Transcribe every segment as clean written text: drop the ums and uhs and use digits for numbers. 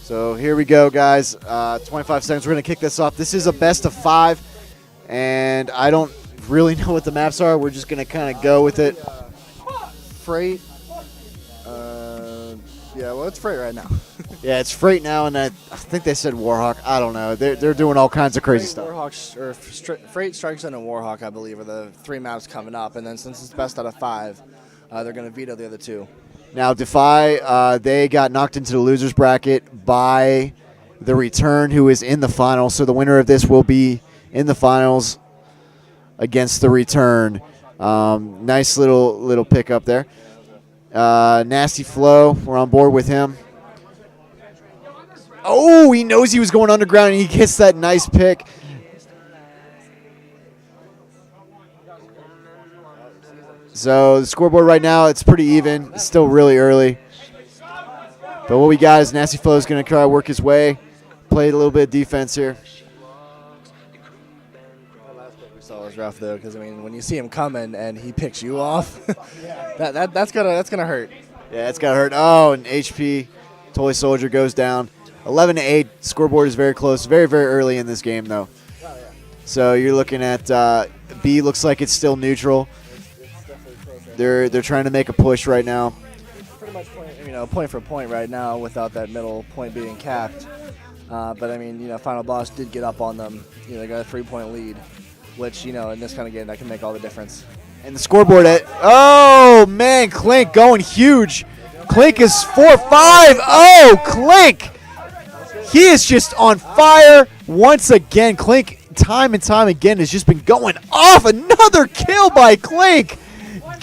So here we go, guys. 25 seconds. We're going to kick this off. This is a best of 5, and I don't really know what the maps are. We're just going to kind of go with it. Freight. Yeah, well, it's Freight right now. Yeah, it's Freight now, and I think they said Warhawk. I don't know. They're doing all kinds of crazy stuff. Warhawk, or Freight, Strike Zone, and Warhawk, I believe, are the 3 maps coming up. And then since it's best out of 5, they're going to veto the other 2. Now, Defy, they got knocked into the losers bracket by the Return, who is in the finals. So the winner of this will be in the finals against the Return. Nice little pickup there. Nasty Flow, we're on board with him. Oh, he knows he was going underground, and he gets that nice pick. So the scoreboard right now, it's pretty even. It's still really early. But what we got is Nasty Flow is going to try to work his way. Play a little bit of defense here. So it was rough though, because I mean, when you see him coming and he picks you off, that's gonna hurt. Yeah, it's gonna hurt. Oh, and HP Toy Soldier goes down. 11-8. Scoreboard is very close. Very early in this game though. So you're looking at B. Looks like it's still neutral. They're trying to make a push right now. Pretty much point for point right now without that middle point being capped. But I mean, Final Boss did get up on them. They got a 3-point lead, which in this kind of game that can make all the difference. And the scoreboard oh man, Clink going huge. Clink is 4-5. Oh, Clink! He is just on fire once again. Clink, time and time again, has just been going off. Another kill by Clink.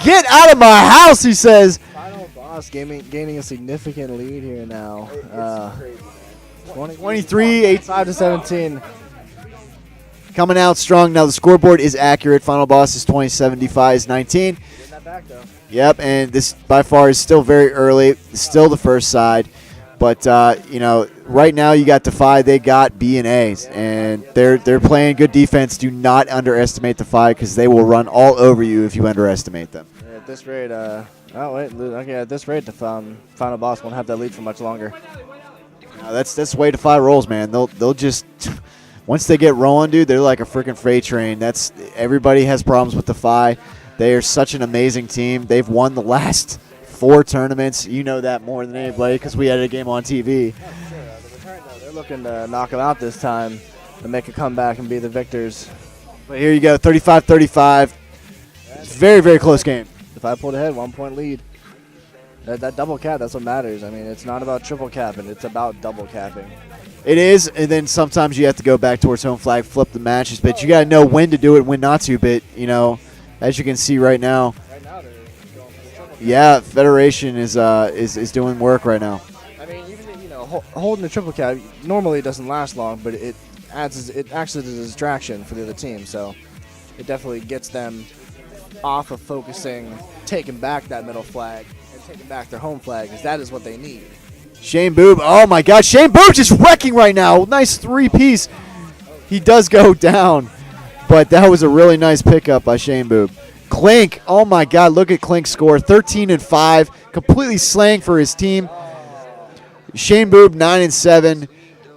Get out of my house, he says. Final Boss gaining a significant lead here now. 23, 85 to 17. Coming out strong. Now the scoreboard is accurate. Final Boss is 27, Defy is 19. Getting that back, though. Yep, and this by far is still very early. Still the first side. But, right now you got Defy. They got B and A's, and they're playing good defense. Do not underestimate Defy because they will run all over you if you underestimate them. Yeah, at this rate, at this rate, the Final Boss won't have that lead for much longer. That's the way Defy rolls, man. They'll just once they get rolling, dude, they're like a freaking freight train. Everybody has problems with Defy. They are such an amazing team. They've won the last 4 tournaments. You know that more than anybody because we had a game on TV. They're looking to knock them out this time and make a comeback and be the victors. But here you go, 35-35. It's very close game. If I pulled ahead, 1-point lead. That double cap, that's what matters. I mean, it's not about triple capping. It's about double capping. It is, and then sometimes you have to go back towards home flag, flip the matches, but you got to know when to do it, when not to. But, as you can see right now, yeah, Federation is doing work right now. I mean, even holding the triple cap normally doesn't last long, but it acts as a distraction for the other team. So it definitely gets them off of focusing, taking back that middle flag, and taking back their home flag, because that is what they need. Shane Boob, oh my God, Shane Boob just wrecking right now. Nice 3-piece. He does go down, but that was a really nice pickup by Shane Boob. Clink, oh my God, look at Clink's score, 13-5, completely slaying for his team. Shane Boob, 9-7.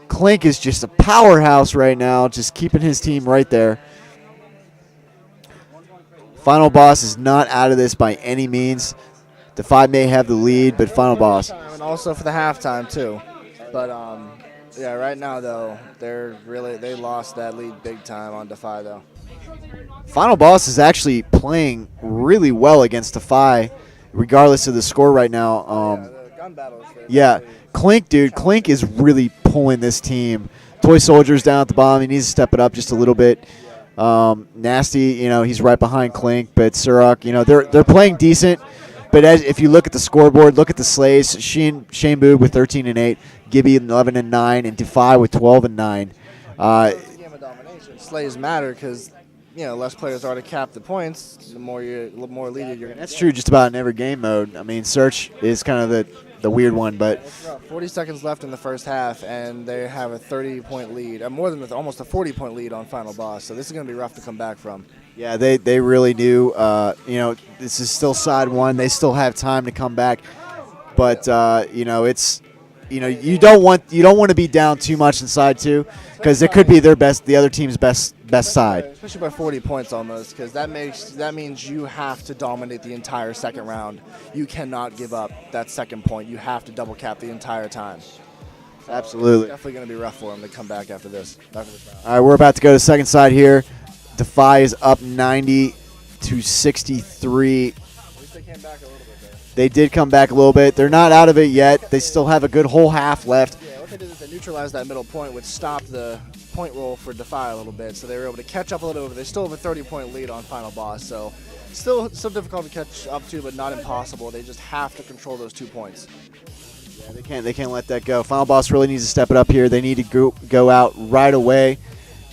Clink is just a powerhouse right now, just keeping his team right there. Final Boss is not out of this by any means. Defy may have the lead, but Final Boss. And also for the halftime too. But right now though, they lost that lead big time on Defy though. Final Boss is actually playing really well against Defy, regardless of the score right now. The gun battles. Yeah, Clink, dude, Clink is really pulling this team. Toy Soldier's down at the bottom. He needs to step it up just a little bit. Nasty, he's right behind Clink, but Surak, they're playing decent. But if you look at the scoreboard, look at the slays. Shane Boob with 13-8, Gibby 11-9, and Defy with 12-9. Game of domination. Slays matter because less players are to cap the points. The more lead you're. That's true just about in every game mode. I mean, Search is kind of the weird one, but 40 seconds left in the first half, and they have a 30-point lead, almost a 40-point lead on Final Boss. So this is going to be rough to come back from. Yeah, they really do. This is still side one. They still have time to come back, but it's you don't want to be down too much in side two because it could be the other team's best side. Especially by 40 points almost, because that means you have to dominate the entire second round. You cannot give up that second point. You have to double cap the entire time. Absolutely. It's definitely going to be rough for them to come back after this round. All right, we're about to go to second side here. Defy is up 90 to 63. At least they came back a little bit there. They did come back a little bit. They're not out of it yet. They still have a good whole half left. Yeah, what they did is they neutralized that middle point, which stopped the point roll for Defy a little bit. So they were able to catch up a little bit. They still have a 30-point lead on Final Boss. So still difficult to catch up to, but not impossible. They just have to control those 2 points. Yeah, they can't let that go. Final Boss really needs to step it up here. They need to go out right away,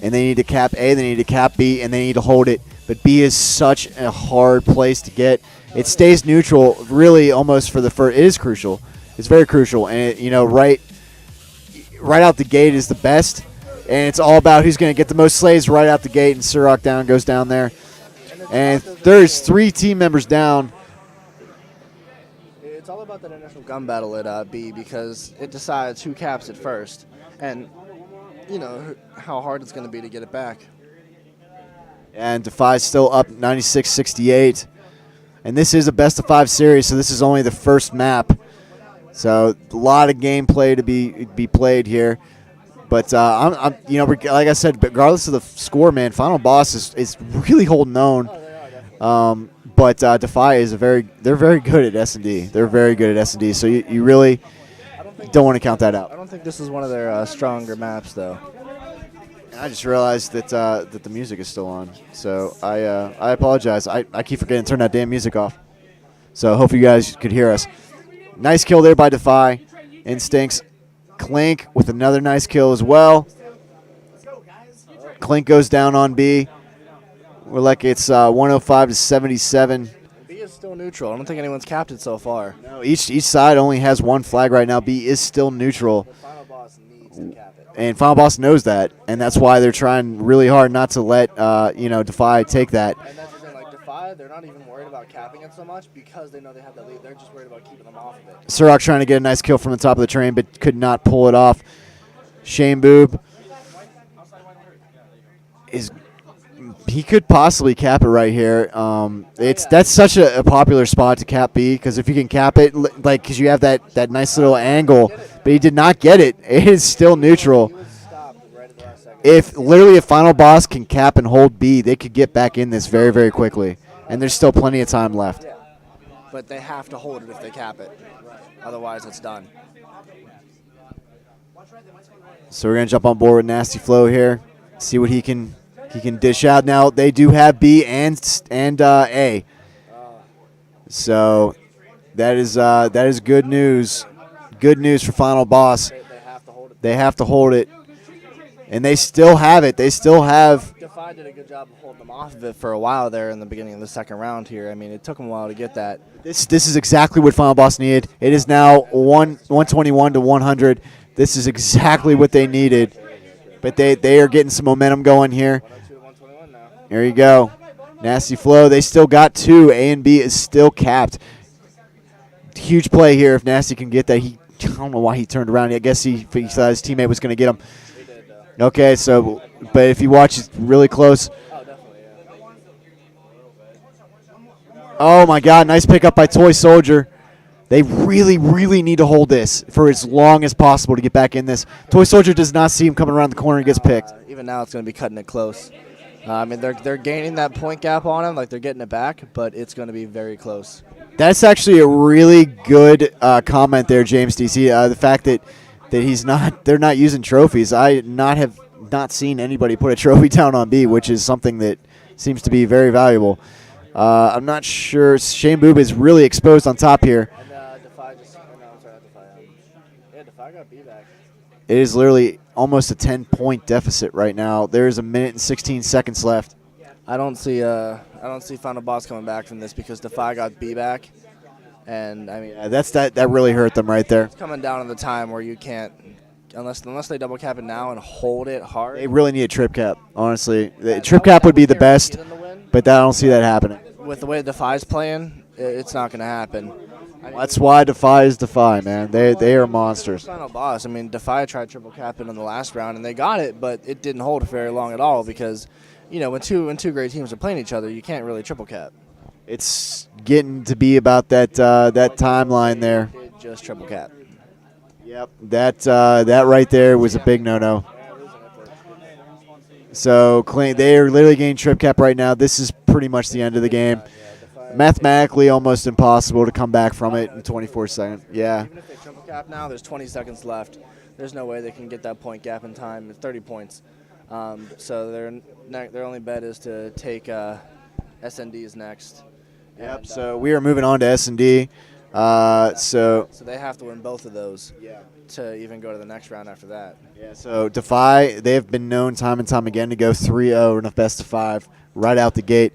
and they need to cap A, they need to cap B, and they need to hold it. But B is such a hard place to get. It stays neutral really almost for the first. It is crucial. It's very crucial, and right out the gate is the best, and it's all about who's going to get the most slaves right out the gate, and Surrock goes down there. And there's 3 team members down. It's all about that initial gun battle at B because it decides who caps it first, and how hard it's going to be to get it back. And Defy's still up 96-68. And this is a best-of-5 series, so this is only the first map. So a lot of gameplay to be played here. But I'm like I said, regardless of the score, man, Final Boss is really holding on. But Defy is they're very good at S&D. They're very good at S&D. So you really don't want to count that out. I don't think this is one of their stronger maps, though. I just realized that the music is still on, so I apologize. I keep forgetting to turn that damn music off. So hopefully you guys could hear us. Nice kill there by Defy. Instincts. Clink with another nice kill as well. Clink goes down on B. We're like it's 105 to 77. B is still neutral. I don't think anyone's capped it so far. No, each side only has one flag right now. B is still neutral. The Final Boss needs to cap it. And Final Boss knows that, and that's why they're trying really hard not to let Defy take that. And that's the thing, like Defy, they're not even worried about capping it so much because they know they have that lead. They're just worried about keeping them off of it. Surrock trying to get a nice kill from the top of the train, but could not pull it off. Shane Boob he could possibly cap it right here. That's such a popular spot to cap B because if you can cap it, because you have that nice little angle, but he did not get it. It is still neutral. If Final Boss can cap and hold B, they could get back in this very, very quickly, and there's still plenty of time left. Yeah. But they have to hold it if they cap it. Otherwise, it's done. So we're gonna jump on board with Nasty Flow here, see what he can dish out. Now they do have B and A, so that is good news. Good news for Final Boss. They have to hold it, and they still have it. They still have. Defy did a good job of holding them off of it for a while there in the beginning of the second round here. I mean, it took them a while to get that. This is exactly what Final Boss needed. It is now 121 to 100. This is exactly what they needed. But they are getting some momentum going here. There you go. Nasty Flow. They still got 2. A and B is still capped. Huge play here if Nasty can get that. I don't know why he turned around. I guess he thought his teammate was going to get him. Okay, but if you watch it really close. Oh, my God. Nice pickup by Toy Soldier. They really, really need to hold this for as long as possible to get back in this. Toy Soldier does not see him coming around the corner and gets picked. Even now, it's going to be cutting it close. I mean, they're gaining that point gap on him, like they're getting it back, but it's going to be very close. That's actually a really good comment there, James DC. The fact that they're not using trophies. I have not seen anybody put a trophy down on B, which is something that seems to be very valuable. I'm not sure. Shane Boob is really exposed on top here. Defy got B back. It is literally almost a 10-point deficit right now. There is 1 minute and 16 seconds left. I don't see Final Boss coming back from this because Defy got B back, and I mean that really hurt them right there. It's coming down to the time where you can't unless they double cap it now and hold it hard. They really need a trip cap. Honestly, the trip cap would be the best. but I don't see that happening. With the way Defy's playing, it's not going to happen. That's why Defy is Defy, man. They are monsters. Final boss. I mean, Defy tried triple capping in the last round, and they got it, but it didn't hold very long at all because, when two great teams are playing each other, you can't really triple cap. It's getting to be about that timeline there. Just triple cap. Yep, that right there was a big no-no. So they are literally getting trip cap right now. This is pretty much the end of the game. Mathematically, almost impossible to come back from it in 24 seconds. Yeah. Even if they triple cap now, there's 20 seconds left. There's no way they can get that point gap in time. It's 30 points. So their only bet is to take SNDs next. Yep. And, so we are moving on to S&D. So they have to win both of those to even go to the next round after that. Yeah. So Defy, they have been known time and time again to go 3-0 in a best of 5 right out the gate.